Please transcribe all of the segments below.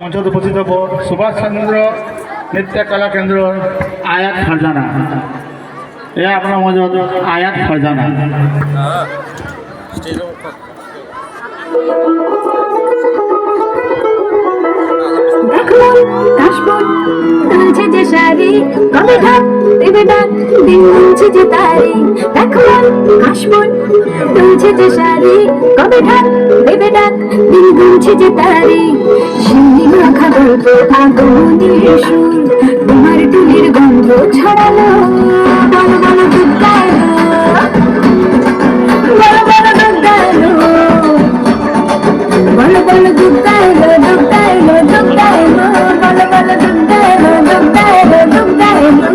মঞ্চত উপস্থিত হব সুভাষ চন্দ্র নৃত্য কলা কেন্দ্র আয়াত ফারজানা। এয়া আপনার মঞ্চত আয়াত ফারজানা। তুলছে যে শাড়ি কবে ঢাক দেবে ডাক দিন গুনছে যে তারি। দেখো কাশবন তুলছে যে শাড়ি কবে ঢাক দেবে ডাক দিন গুনছে যে তারি। শিউলি মাখা গল্প আগুনের সুর তোমার টুলির গন্ধ ছড়ালো। বলো বলো দুগ্গা এলো, বলো বলো দুগ্গা এলো, বলো বলো দুগ্গা এলো, দুগ্গা এলো, দুগ্গা এলো, বলো বলো দুগ্গা এলো, দুগ্গা এলো, দুগ্গা এলো।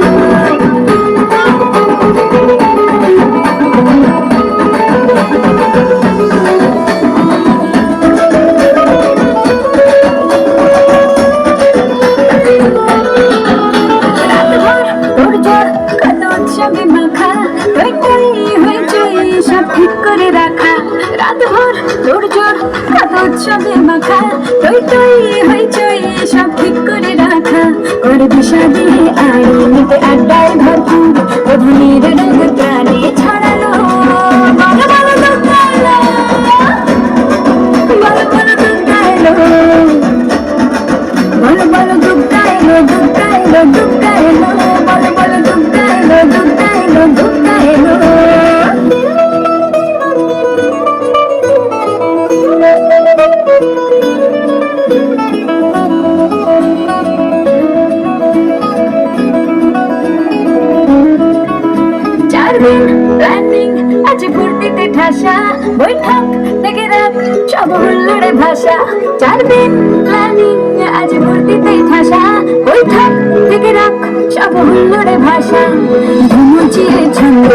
উৎসবে মাখা টই টই হইচই সব ঠিক করে রাখা। করে বিষাদে আড়িতে আড্ডায় ভরপুর অধুনির রঙ প্রাণে ছড়ালো। বলো বলো দুগ্গা এলো, বলো বলো দুগ্গা এলো, বলো বলো দুগ্গা এলো, দুগ্গা এলো, দুগ্গা এলো, বলো বলো দুগ্গা এলো, দুগ্গা এলো, দুগ্গা এলো। প্ল্যানিং আছে ফুর্তিতে ঠাসা বৈঠক থেকে রাখ সব হুল্লোড়ে ভাষা। 4 দিন প্ল্যানিং আজ ফুর্তিতে ঠাসা বৈঠক থেকে রাখ সব হুল্লোড়ে ভাষা। ধুমুচিয়ে ছন্দ